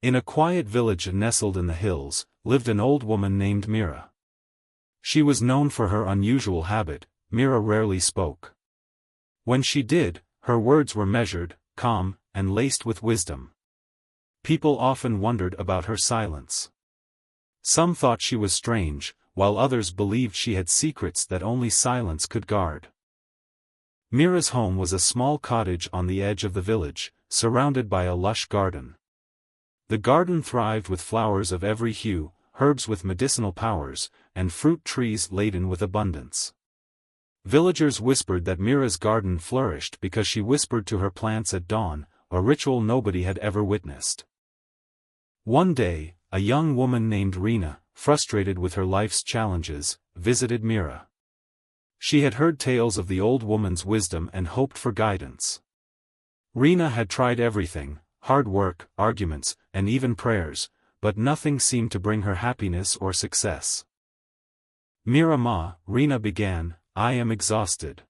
In a quiet village nestled in the hills, lived an old woman named Mira. She was known for her unusual habit. Mira rarely spoke. When she did, her words were measured, calm, and laced with wisdom. People often wondered about her silence. Some thought she was strange, while others believed she had secrets that only silence could guard. Mira's home was a small cottage on the edge of the village, surrounded by a lush garden. The garden thrived with flowers of every hue, herbs with medicinal powers, and fruit trees laden with abundance. Villagers whispered that Mira's garden flourished because she whispered to her plants at dawn, a ritual nobody had ever witnessed. One day, a young woman named Rina, frustrated with her life's challenges, visited Mira. She had heard tales of the old woman's wisdom and hoped for guidance. Rina had tried everything: hard work, arguments, and even prayers, but nothing seemed to bring her happiness or success. "Mira Ma," Rina began, "I am exhausted.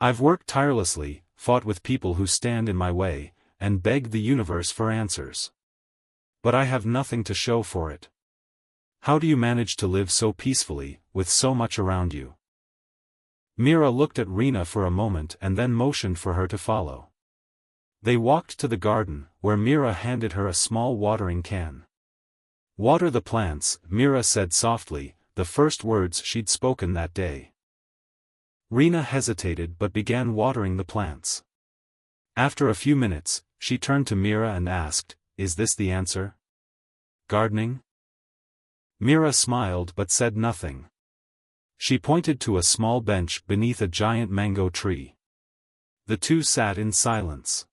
I've worked tirelessly, fought with people who stand in my way, and begged the universe for answers. But I have nothing to show for it. How do you manage to live so peacefully, with so much around you?" Mira looked at Rina for a moment and then motioned for her to follow. They walked to the garden, where Mira handed her a small watering can. "Water the plants," Mira said softly, the first words she'd spoken that day. Rina hesitated but began watering the plants. After a few minutes, she turned to Mira and asked, "Is this the answer? Gardening?" Mira smiled but said nothing. She pointed to a small bench beneath a giant mango tree. The two sat in silence.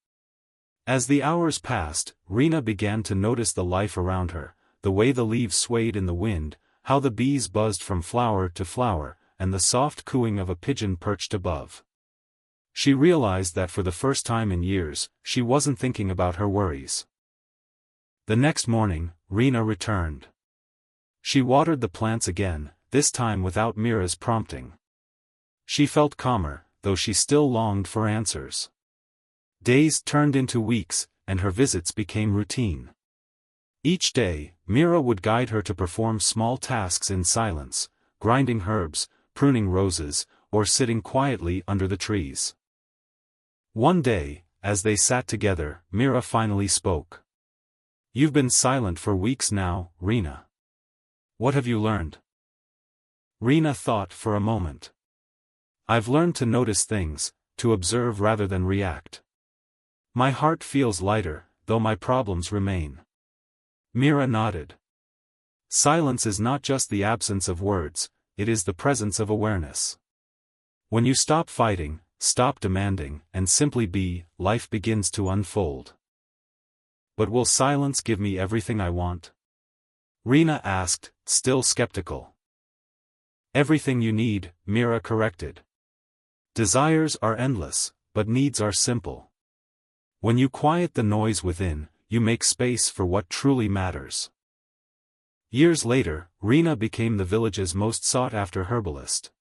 As the hours passed, Rina began to notice the life around her, the way the leaves swayed in the wind, how the bees buzzed from flower to flower, and the soft cooing of a pigeon perched above. She realized that for the first time in years, she wasn't thinking about her worries. The next morning, Rina returned. She watered the plants again, this time without Mira's prompting. She felt calmer, though she still longed for answers. Days turned into weeks, and her visits became routine. Each day, Mira would guide her to perform small tasks in silence, grinding herbs, pruning roses, or sitting quietly under the trees. One day, as they sat together, Mira finally spoke. "You've been silent for weeks now, Rina. What have you learned?" Rina thought for a moment. "I've learned to notice things, to observe rather than react. My heart feels lighter, though my problems remain." Mira nodded. "Silence is not just the absence of words, it is the presence of awareness. When you stop fighting, stop demanding, and simply be, life begins to unfold." "But will silence give me everything I want?" Rina asked, still skeptical. "Everything you need," Mira corrected. "Desires are endless, but needs are simple. When you quiet the noise within, you make space for what truly matters." Years later, Rina became the village's most sought-after herbalist.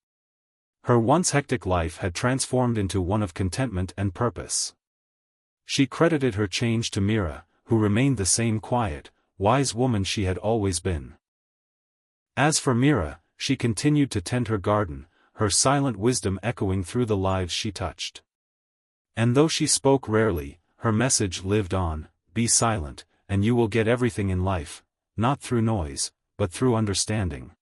Her once hectic life had transformed into one of contentment and purpose. She credited her change to Mira, who remained the same quiet, wise woman she had always been. As for Mira, she continued to tend her garden, her silent wisdom echoing through the lives she touched. And though she spoke rarely, her message lived on: be silent, and you will get everything in life, not through noise, but through understanding.